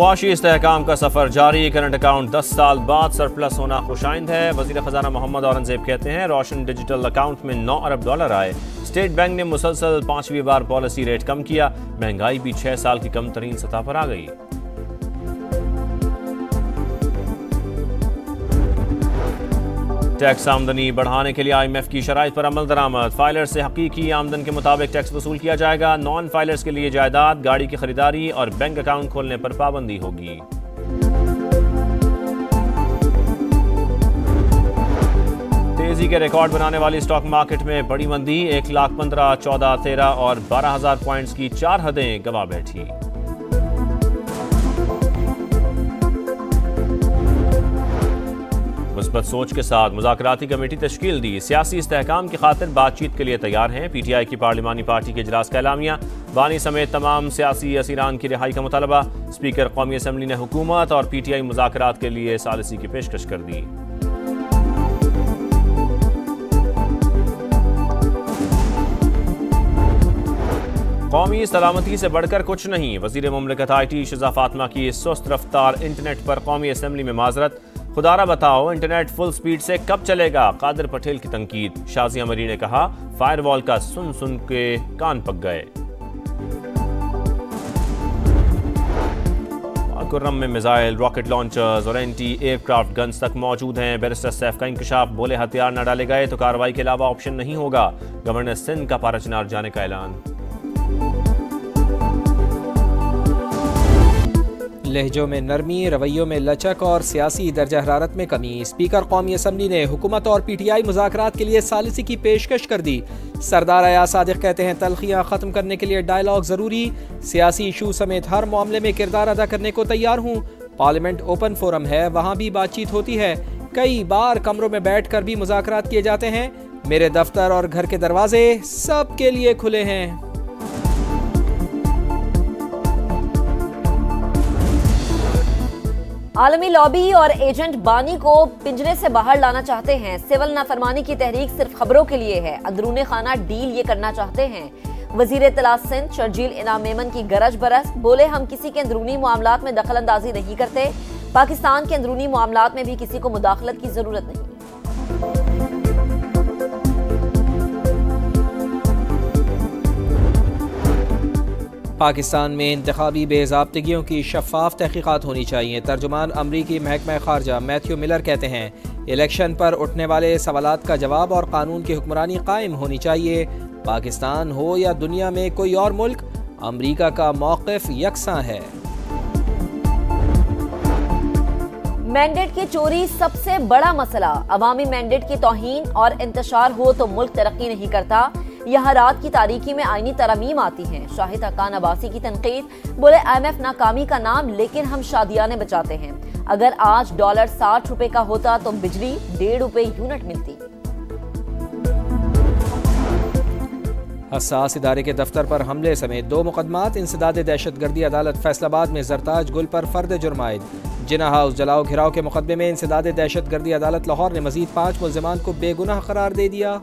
मुआशी इस्तेहकाम का सफर जारी। करंट अकाउंट 10 साल बाद सरप्लस होना खुशाइंद है। वजीर खजाना मोहम्मद औरंगजेब कहते हैं रोशन डिजिटल अकाउंट में 9 अरब डॉलर आए। स्टेट बैंक ने मुसलसल 5वीं बार पॉलिसी रेट कम किया। महंगाई भी 6 साल की कम तरीन सतह पर आ गई। टैक्स आमदनी बढ़ाने के लिए IMF की शराइत पर अमल दरामद। फाइलर से हकीकी आमदन के मुताबिक टैक्स वसूल किया जाएगा। नॉन फाइलर्स के लिए जायदाद, गाड़ी की खरीदारी और बैंक अकाउंट खोलने पर पाबंदी होगी। तेजी के रिकॉर्ड बनाने वाली स्टॉक मार्केट में बड़ी मंदी। 1,15,000, 14, 13 और 12,000 पॉइंट्स की 4 हदें गवा बैठी। मुस्बत सोच के साथ मुज़ाकराती कमेटी तश्कील दी। सियासी इस्तेहकाम की खातिर बातचीत के लिए तैयार हैं। PTI की पार्लिमानी पार्टी के इजलास का एलामिया। बानी समेत तमाम सियासी असीरान की रिहाई का मुतालबा। स्पीकर कौमी असम्बली ने हुकूमत और PTI मुज़ाकरात के लिए सालिसी की पेशकश कर दी। कौमी सलामती से बढ़कर कुछ नहीं। वज़ीर मुमलिकत IT शिज़ा फातिमा की सुस्त रफ्तार इंटरनेट पर कौमी असम्बली में माजरत। खुदारा बताओ इंटरनेट फुल स्पीड से कब चलेगा। कादिर पटेल की तनकीद। शाजिया मरी ने कहा फायरवॉल का सुन सुन के कान पक गए। कुर्रम में मिसाइल, रॉकेट लॉन्चर्स और एंटी एयरक्राफ्ट गन्स तक मौजूद हैं। बैरिस्टर सैफ का इंकशाफ। बोले हथियार न डाले गए तो कार्रवाई के अलावा ऑप्शन नहीं होगा। गवर्नर सिंध का पाराचनार जाने का ऐलान। लहजों में नरमी, रवैयों में लचक और सियासी दर्जा हरारत में कमी। स्पीकर कौमी असम्बली ने हुकूमत और PTI मुज़ाकरात के लिए सालिसी की पेशकश कर दी। सरदार अयाज सादिक कहते हैं तल्खियाँ ख़त्म करने के लिए डायलॉग ज़रूरी। सियासी इशू समेत हर मामले में किरदार अदा करने को तैयार हूँ। पार्लियामेंट ओपन फोरम है, वहाँ भी बातचीत होती है। कई बार कमरों में बैठ कर भी मुज़ाकरात किए जाते हैं। मेरे दफ्तर और घर के दरवाजे सबके लिए खुले हैं। आलमी लॉबी और एजेंट बानी को पिंजरे से बाहर लाना चाहते हैं। सिविल नाफरमानी की तहरीक सिर्फ खबरों के लिए है। अंदरूनी खाना डील ये करना चाहते हैं। वजीर इत्तला सिंध शर्जील इनाम मेमन की गरज बरस। बोले हम किसी के अंदरूनी मामलात में दखल अंदाजी नहीं करते। पाकिस्तान के अंदरूनी मामलात में भी किसी को मुदाखलत की जरूरत नहीं। पाकिस्तान में इंतखाबी बेज़ाब्तिगियों की शफाफ तहकीकात होनी चाहिए। तर्जुमान अमरीकी महकमा खारजा मैथ्यू मिलर कहते हैं इलेक्शन पर उठने वाले सवालात का जवाब और कानून की हुक्मरानी कायम होनी चाहिए। पाकिस्तान हो या दुनिया में कोई और मुल्क, अमरीका का मौक़िफ़ यकसां है। मैंडेट की चोरी सबसे बड़ा मसला। अवामी मैंडेट की तौहीन और इंतशार हो तो मुल्क तरक्की नहीं करता। यहाँ रात की तारीकी में आईनी तरमीम आती हैं। शाहिद हक्कान अब्बासी की तनकीद। बोले IMF नाकामी का नाम, लेकिन हम शादियाने बचाते हैं। अगर आज डॉलर 60 रुपए का होता तो बिजली 1.5 रुपए यूनिट मिलती। हसास इदारे के दफ्तर पर हमले समेत 2 मुकदमात। इंसदाद दहशतगर्दी अदालत फैसलाबाद में जरताज गुल पर फर्द जुर्माइद। जिना हाउस जलाओ घिराव के मुकदमे में इंसदाद दहशतगर्दी अदालत लाहौर ने मजीद 5 मुल्जिमान को बेगुनाह करार दे दिया।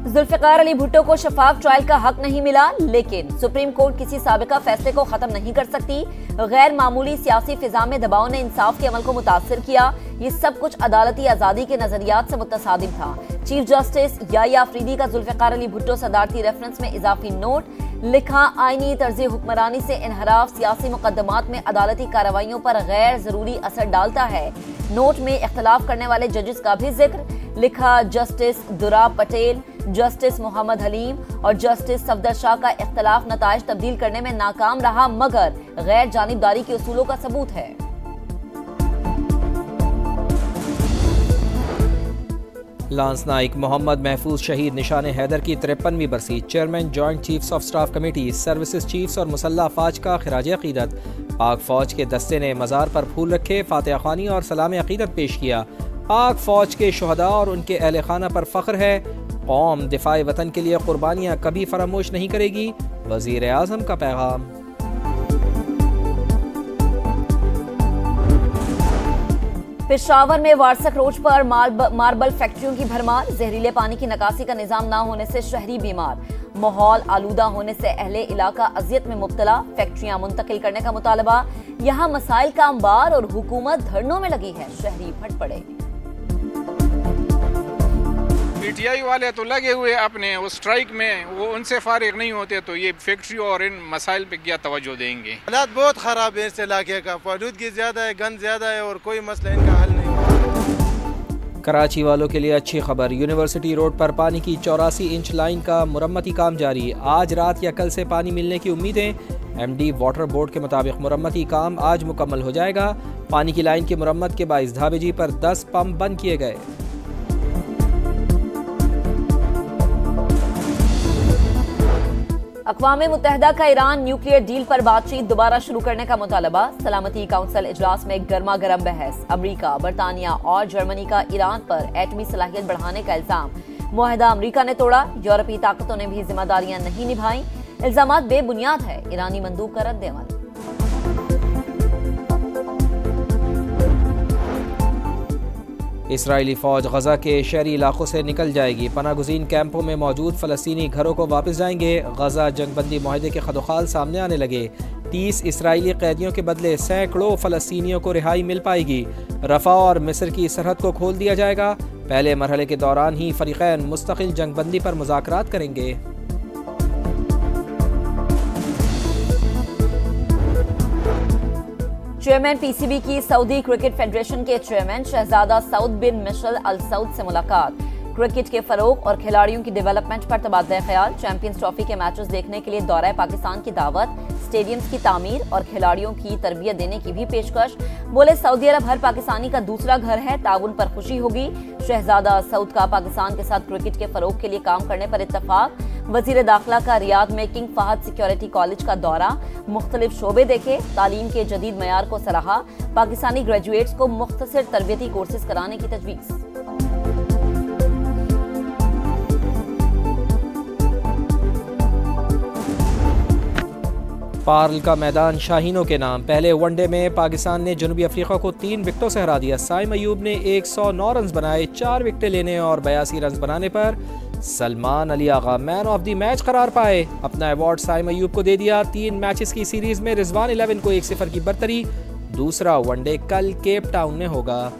जुल्फिकार अली भुट्टो को शफाफ ट्रायल का हक नहीं मिला, लेकिन सुप्रीम कोर्ट किसी साबिका फैसले को खत्म नहीं कर सकती। गैर मामूली सियासी फिजा में दबाव ने इंसाफ के अमल को मुतासर किया। ये सब कुछ अदालती आजादी के नजरियात से मुतसादिम था। चीफ जस्टिस याया अफरीदी का जुल्फिकार अली भुट्टो सदारती रेफरेंस में इजाफी नोट। लिखा आईनी तर्ज हुक्मरानी से इनहराफ सियासी मुकदमात में अदालती कार्रवाइयों पर गैर जरूरी असर डालता है। नोट में इख्तलाफ करने वाले जजेस का भी जिक्र। लिखा जस्टिस दुराब पटेल, जस्टिस मोहम्मद हलीम और जस्टिस सफदर शाह का इख्तलाफ नताइज तब्दील करने में नाकाम रहा, मगर गैर जानिबदारी के उसूलों का सबूत है। लांस नाइक मोहम्मद महफूज शहीद निशान हैदर की 53वीं बरसी। Chairman joint chiefs of staff committee, services chiefs और मुसल्लह अफवाज का खिराज अकीदत। पाक फौज के दस्ते ने मज़ार पर फूल रखे, फातिहा ख़्वानी और सलाम अकीदत पेश किया। पाक फौज के शुहदा और उनके अहले खाना पर फख्र है। कौम दिफाए वतन के लिए कुर्बानियाँ कभी फरामोश नहीं करेगी। वज़ीर आज़म का पैगाम। पेशावर में वारसक रोड पर मार्बल फैक्ट्रियों की भरमार। जहरीले पानी की निकासी का निजाम न होने से शहरी बीमार। माहौल आलूदा होने से अहले इलाका अजियत में मुब्तला, फैक्ट्रियां मुंतकिल करने का मुतालबा। यहाँ मसाइल का अंबार और हुकूमत धरनों में लगी है, शहरी फट पड़े। पीटीआई वाले तो लगे हुए अपने उस स्ट्राइक में, वो उनसे फारिग नहीं होते तो ये फैक्ट्री और इन मसाइल पे क्या तवज्जो देंगे। हालात बहुत ख़राब है इस इलाके का, आलूदगी ज़्यादा है, गंद ज़्यादा है और कोई मसला इनका हल नहीं होता। कराची वालों के लिए अच्छी खबर, यूनिवर्सिटी रोड पर पानी की 84 इंच लाइन का मुरम्मती काम जारी। आज रात या कल से पानी मिलने की उम्मीदें। एमडी वाटर बोर्ड के मुताबिक मुरम्मती काम आज मुकम्मल हो जाएगा। पानी की लाइन की मुरम्मत के बाइस धाबेजी पर 10 पंप बंद किए गए। अक़वाम मुत्तहिदा का ईरान न्यूक्लियर डील पर बातचीत दोबारा शुरू करने का मुतालबा। सलामती काउंसिल इजलास में गर्मा गर्म बहस। अमरीका, बरतानिया और जर्मनी का ईरान पर एटमी सलाहियत बढ़ाने का इल्जाम। मुआहदा अमरीका ने तोड़ा, यूरोपीय ताकतों ने भी जिम्मेदारियां नहीं निभाई। इल्जामात बेबुनियाद है, ईरानी मंदूब का रद्द-ए-अमल। इसराइली फौज गजा के शहरी इलाकों से निकल जाएगी। पनागुज़ीन कैंपों में मौजूद फ़लस्तीनी घरों को वापस जाएंगे। गजा जंगबंदी मुआहदे के खदोखाल सामने आने लगे। 30 इसराइली कैदियों के बदले सैकड़ों फ़लस्तीनियों को रिहाई मिल पाएगी। रफ़ा और मिस्र की सरहद को खोल दिया जाएगा। पहले मरहले के दौरान ही फ़रीक़ैन मुस्तकिल जंगबंदी पर मुज़ाकरात करेंगे। चेयरमैन पीसीबी की सऊदी क्रिकेट फेडरेशन के चेयरमैन शहजादा सऊद बिन मिशेल अल सऊद से मुलाकात। क्रिकेट के फरोग और खिलाड़ियों की डेवलपमेंट पर तबादला ख्याल। चैंपियंस ट्रॉफी के मैचेस देखने के लिए दौरा पाकिस्तान की दावत। स्टेडियम्स की तामीर और खिलाड़ियों की तरबियत देने की भी पेशकश। बोले सऊदी अरब हर पाकिस्तानी का दूसरा घर है, ताउन पर खुशी होगी। शहजादा सऊद का पाकिस्तान के साथ क्रिकेट के फरोग के लिए काम करने पर इत्तफाक। वजीर दाखिला का रियाद में किंग फहद सिक्योरिटी कॉलेज का दौरा। मुख्तलिफ शोबे देखे, तालीम के जदीद मयार को सराहा। पाकिस्तानी ग्रेजुएट्स को मुख्तसर तरबियती कोर्सेज कराने की तजवीज़। पार्ल का मैदान शाहीनों के नाम। पहले वनडे में पाकिस्तान ने जनूबी अफ्रीका को 3 विकेटों से हरा दिया। साइम अयूब ने 109 रन बनाए। 4 विकेटें लेने और 82 रन बनाने पर Salman Ali Agha man of the match करार पाए। अपना अवार्ड साइम अयूब को दे दिया। 3 मैचेस की सीरीज में रिजवान 11 को 1-0 की बरतरी। दूसरा वनडे कल केप टाउन में होगा।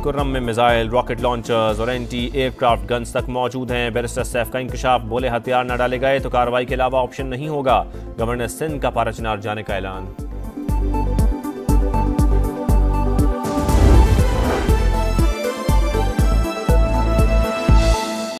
खुर्रम में मिसाइल, रॉकेट लॉन्चर्स और एंटी एयरक्राफ्ट गन्स तक मौजूद हैं। बैरिस्टर सैफ का इंकशाफ, बोले हथियार न डाले गए तो कार्रवाई के अलावा ऑप्शन नहीं होगा। गवर्नर सिंध का पाराचनार जाने का ऐलान।